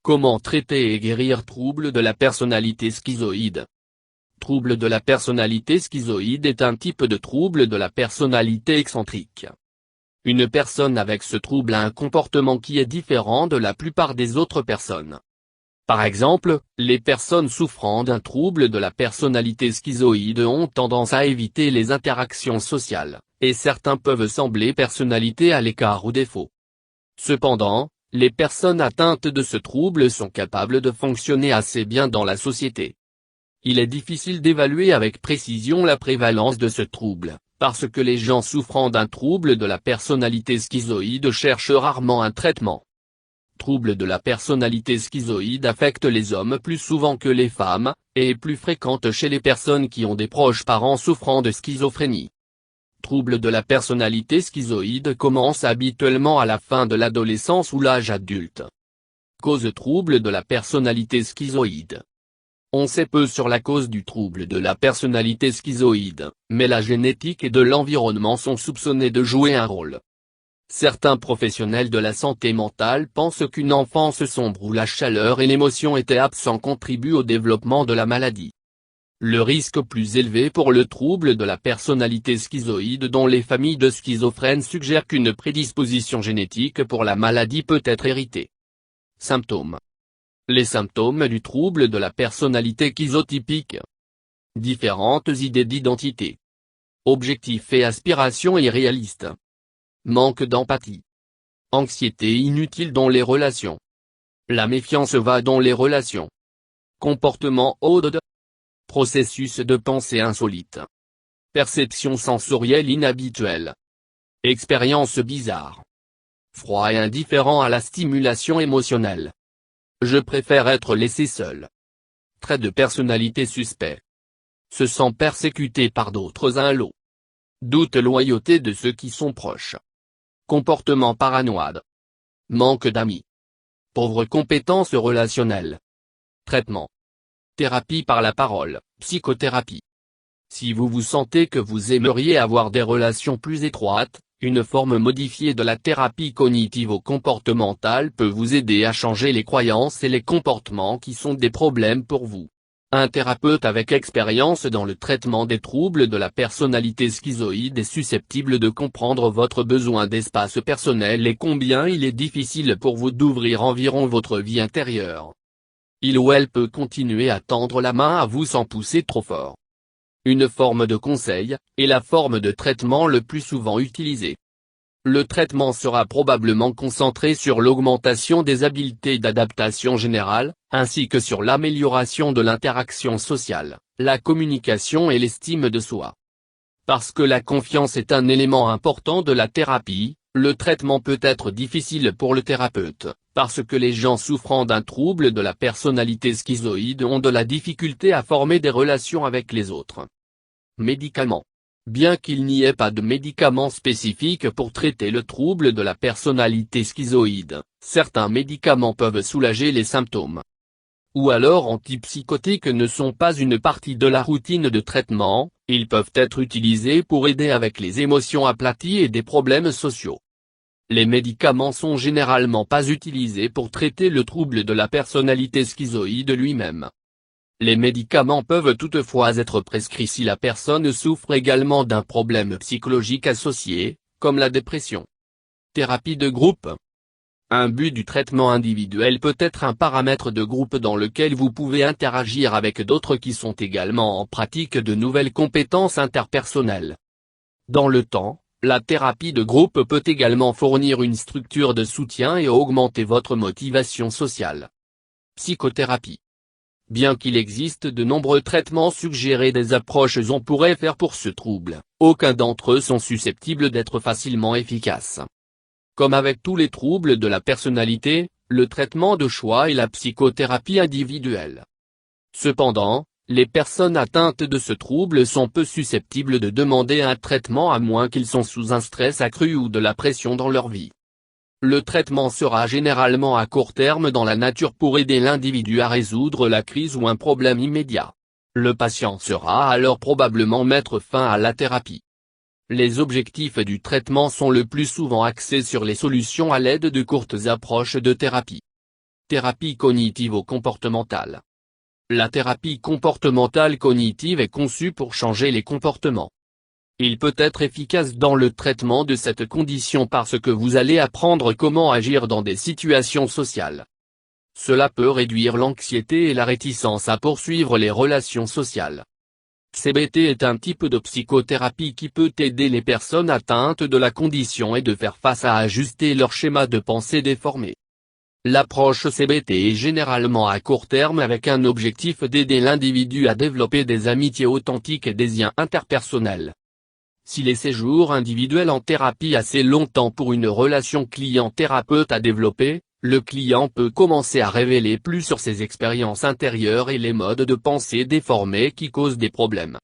Comment traiter et guérir trouble de la personnalité schizoïde? Trouble de la personnalité schizoïde est un type de trouble de la personnalité excentrique. Une personne avec ce trouble a un comportement qui est différent de la plupart des autres personnes. Par exemple, les personnes souffrant d'un trouble de la personnalité schizoïde ont tendance à éviter les interactions sociales, et certains peuvent sembler personnalité à l'écart ou défaut. Cependant, les personnes atteintes de ce trouble sont capables de fonctionner assez bien dans la société. Il est difficile d'évaluer avec précision la prévalence de ce trouble, parce que les gens souffrant d'un trouble de la personnalité schizoïde cherchent rarement un traitement. Trouble de la personnalité schizoïde affecte les hommes plus souvent que les femmes, et est plus fréquente chez les personnes qui ont des proches parents souffrant de schizophrénie. Trouble de la personnalité schizoïde commence habituellement à la fin de l'adolescence ou l'âge adulte. Cause trouble de la personnalité schizoïde. On sait peu sur la cause du trouble de la personnalité schizoïde, mais la génétique et de l'environnement sont soupçonnés de jouer un rôle. Certains professionnels de la santé mentale pensent qu'une enfance sombre où la chaleur et l'émotion étaient absents contribuent au développement de la maladie. Le risque plus élevé pour le trouble de la personnalité schizoïde dont les familles de schizophrènes suggèrent qu'une prédisposition génétique pour la maladie peut être héritée. Symptômes. Les symptômes du trouble de la personnalité schizotypique. Différentes idées d'identité. Objectifs et aspirations irréalistes. Manque d'empathie. Anxiété inutile dans les relations. La méfiance va dans les relations. Comportement odd. Processus de pensée insolite. Perception sensorielle inhabituelle. Expérience bizarre. Froid et indifférent à la stimulation émotionnelle. Je préfère être laissé seul. Trait de personnalité suspect. Se sent persécuté par d'autres inlots. Doute loyauté de ceux qui sont proches. Comportement paranoïde. Manque d'amis. Pauvre compétences relationnelles. Traitement. Thérapie par la parole, psychothérapie. Si vous vous sentez que vous aimeriez avoir des relations plus étroites, une forme modifiée de la thérapie cognitivo-comportementale peut vous aider à changer les croyances et les comportements qui sont des problèmes pour vous. Un thérapeute avec expérience dans le traitement des troubles de la personnalité schizoïde est susceptible de comprendre votre besoin d'espace personnel et combien il est difficile pour vous d'ouvrir environ votre vie intérieure. Il ou elle peut continuer à tendre la main à vous sans pousser trop fort. Une forme de conseil, est la forme de traitement le plus souvent utilisée. Le traitement sera probablement concentré sur l'augmentation des habiletés d'adaptation générale, ainsi que sur l'amélioration de l'interaction sociale, la communication et l'estime de soi. Parce que la confiance est un élément important de la thérapie, le traitement peut être difficile pour le thérapeute, parce que les gens souffrant d'un trouble de la personnalité schizoïde ont de la difficulté à former des relations avec les autres. Médicaments. Bien qu'il n'y ait pas de médicaments spécifiques pour traiter le trouble de la personnalité schizoïde, certains médicaments peuvent soulager les symptômes. Ou alors antipsychotiques ne sont pas une partie de la routine de traitement, ils peuvent être utilisés pour aider avec les émotions aplaties et des problèmes sociaux. Les médicaments sont généralement pas utilisés pour traiter le trouble de la personnalité schizoïde lui-même. Les médicaments peuvent toutefois être prescrits si la personne souffre également d'un problème psychologique associé, comme la dépression. Thérapie de groupe. Un but du traitement individuel peut être un paramètre de groupe dans lequel vous pouvez interagir avec d'autres qui sont également en pratique de nouvelles compétences interpersonnelles. Dans le temps, la thérapie de groupe peut également fournir une structure de soutien et augmenter votre motivation sociale. Psychothérapie. Bien qu'il existe de nombreux traitements suggérés des approches on pourrait faire pour ce trouble, aucun d'entre eux sont susceptibles d'être facilement efficaces. Comme avec tous les troubles de la personnalité, le traitement de choix est la psychothérapie individuelle. Cependant, les personnes atteintes de ce trouble sont peu susceptibles de demander un traitement à moins qu'ils sont sous un stress accru ou de la pression dans leur vie. Le traitement sera généralement à court terme dans la nature pour aider l'individu à résoudre la crise ou un problème immédiat. Le patient sera alors probablement mettre fin à la thérapie. Les objectifs du traitement sont le plus souvent axés sur les solutions à l'aide de courtes approches de thérapie. Thérapie cognitivo-comportementale. La thérapie comportementale cognitive est conçue pour changer les comportements. Il peut être efficace dans le traitement de cette condition parce que vous allez apprendre comment agir dans des situations sociales. Cela peut réduire l'anxiété et la réticence à poursuivre les relations sociales. CBT est un type de psychothérapie qui peut aider les personnes atteintes de la condition et de faire face à ajuster leur schéma de pensée déformé. L'approche CBT est généralement à court terme avec un objectif d'aider l'individu à développer des amitiés authentiques et des liens interpersonnels. Si les séjours individuels en thérapie assez longtemps pour une relation client-thérapeute à développer, le client peut commencer à révéler plus sur ses expériences intérieures et les modes de pensée déformés qui causent des problèmes.